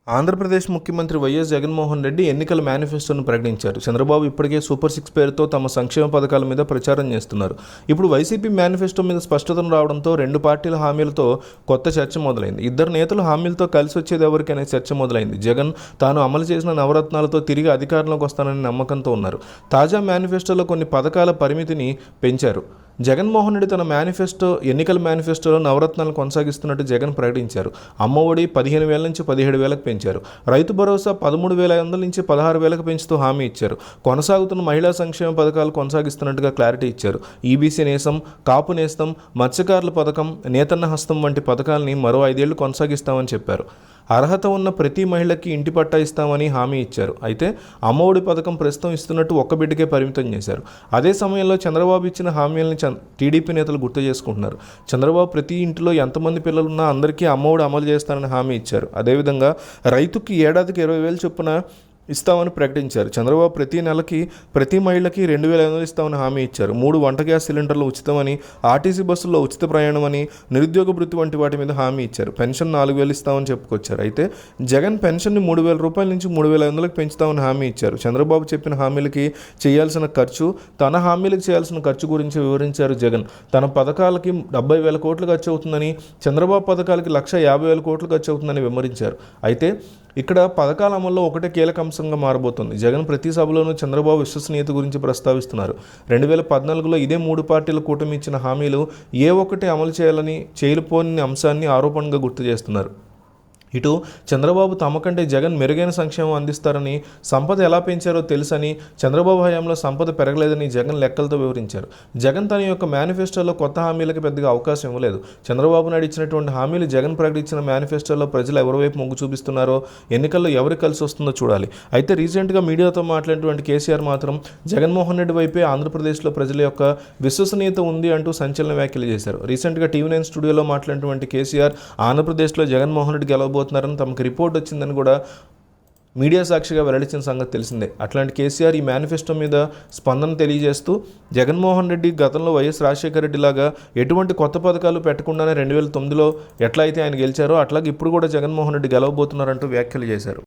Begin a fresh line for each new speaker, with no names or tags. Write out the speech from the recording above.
ఆంధ్రప్రదేశ్ ముఖ్యమంత్రి వైఎస్ జగన్మోహన్ రెడ్డి ఎన్నికల మేనిఫెస్టోను ప్రకటించారు. చంద్రబాబు ఇప్పటికే సూపర్ 6 పేరుతో తమ సంక్షేమ పథకాల మీద ప్రచారం చేస్తున్నారు. ఇప్పుడు వైసీపీ మేనిఫెస్టో మీద స్పష్టతను రావడంతో రెండు పార్టీల హామీలతో కొత్త చర్చ మొదలైంది. ఇద్దరు నేతలు హామీలతో కలిసి వచ్చేది ఎవరికి అనే చర్చ మొదలైంది. జగన్ తాను అమలు చేసిన నవరత్నాలతో తిరిగి అధికారంలోకి వస్తానని నమ్మకంతో ఉన్నారు. తాజా మేనిఫెస్టోలో కొన్ని పథకాల పరిమితిని పెంచారు. జగన్మోహన్ రెడ్డి తన ఎన్నికల మేనిఫెస్టోలో నవరత్నాలను కొనసాగిస్తున్నట్టు జగన్ ప్రకటించారు. అమ్మఒడి 15,000 నుంచి 17,000కు పెంచారు. రైతు భరోసా 13,500 నుంచి 16,000కు పెంచుతూ హామీ ఇచ్చారు. కొనసాగుతున్న మహిళా సంక్షేమ పథకాలు కొనసాగిస్తున్నట్టుగా క్లారిటీ ఇచ్చారు. ఈబీసీ నేస్తం, కాపు నేస్తం, మత్స్యకారుల పథకం, నేతన్న హస్తం వంటి పథకాలని మరో 5 ఏళ్లు కొనసాగిస్తామని చెప్పారు. అర్హత ఉన్న ప్రతి మహిళకి ఇంటి పట్టా ఇస్తామని హామీ ఇచ్చారు. అయితే అమ్మఒడి పథకం ప్రస్తుతం ఇస్తున్నట్టు ఒక్క బిడ్డకే పరిమితం చేశారు. అదే సమయంలో చంద్రబాబు ఇచ్చిన హామీలను టీడీపీ నేతలు గుర్తు చేసుకుంటున్నారు. చంద్రబాబు ప్రతి ఇంటిలో ఎంతమంది పిల్లలున్నా అందరికీ అమ్మఒడి అమలు చేస్తానని హామీ ఇచ్చారు. అదేవిధంగా రైతుకి ఏడాదికి 20,000 చొప్పున ఇస్తామని ప్రకటించారు. చంద్రబాబు ప్రతి నెలకి ప్రతి మహిళకి 2,500 ఇస్తామని హామీ ఇచ్చారు. 3 వంట గ్యాస్ సిలిండర్లు ఉచితమని, ఆర్టీసీ బస్సుల్లో ఉచిత ప్రయాణం అని, నిరుద్యోగ భృతి వంటి వాటి మీద హామీ ఇచ్చారు. పెన్షన్ 4,000 ఇస్తామని చెప్పుకొచ్చారు. అయితే జగన్ పెన్షన్ని 3,000 రూపాయల నుంచి 3,500లకు పెంచుతామని హామీ ఇచ్చారు. చంద్రబాబు చెప్పిన హామీలకి చేయాల్సిన ఖర్చు, తన హామీలకు చేయాల్సిన ఖర్చు గురించి వివరించారు జగన్. తన పథకాలకి 70,000 కోట్లు ఖర్చు అవుతుందని, చంద్రబాబు పథకాలకి 1,50,000 కోట్లు ఖర్చు అవుతుందని వివరించారు. అయితే ఇక్కడ పథకాల అమల్లో ఒకటే కీలక అంశంగా మారబోతోంది. జగన్ ప్రతి సభలోనూ చంద్రబాబు విశ్వసనీయత గురించి ప్రస్తావిస్తున్నారు. 2014లో ఇదే 3 పార్టీల కూటమి ఇచ్చిన హామీలు ఏ ఒక్కటి అమలు చేయాలని చేయలేని అంశాన్ని ఆరోపణగా గుర్తు చేస్తున్నారు. ఇటు చంద్రబాబు తమకంటే జగన్ మెరుగైన సంక్షేమం అందిస్తారని, సంపద ఎలా పెంచారో తెలుసని, చంద్రబాబు హయాంలో సంపద పెరగలేదని జగన్ లెక్కలతో వివరించారు. జగన్ తన యొక్క మేనిఫెస్టోలో కొత్త హామీలకు పెద్దగా అవకాశం ఇవ్వలేదు. చంద్రబాబు నాయుడు ఇచ్చినటువంటి హామీలు జగన్ ప్రకటించిన మేనిఫెస్టోలో ప్రజలు ఎవరి వైపు మొగ్గు చూపిస్తున్నారో, ఎన్నికల్లో ఎవరు కలిసి వస్తుందో చూడాలి. అయితే రీసెంట్గా మీడియాతో మాట్లాడినటువంటి కేసీఆర్ మాత్రం జగన్మోహన్ రెడ్డి వైపే ఆంధ్రప్రదేశ్లో ప్రజల యొక్క విశ్వసనీయత ఉంది అంటూ సంచలన వ్యాఖ్యలు చేశారు. రీసెంట్గా TV9 స్టూడియోలో మాట్లాడినటువంటి కేసీఆర్ ఆంధ్రప్రదేశ్లో జగన్మోహన్ రెడ్డి గెలవబోతున్నారని తమకు రిపోర్ట్ వచ్చిందని కూడా మీడియా సాక్షిగా వెల్లడించిన సంగతి తెలిసిందే. అట్లాంటి కేసీఆర్ ఈ మేనిఫెస్టో మీద స్పందన తెలియజేస్తూ జగన్మోహన్ రెడ్డి గతంలో వైఎస్ రాజశేఖర రెడ్డి లాగా ఎటువంటి కొత్త పథకాలు పెట్టకుండానే 2009లో ఎట్లా అయితే ఆయన గెలిచారో అట్లాగే ఇప్పుడు కూడా జగన్మోహన్ రెడ్డి గెలవబోతున్నారంటూ వ్యాఖ్యలు చేశారు.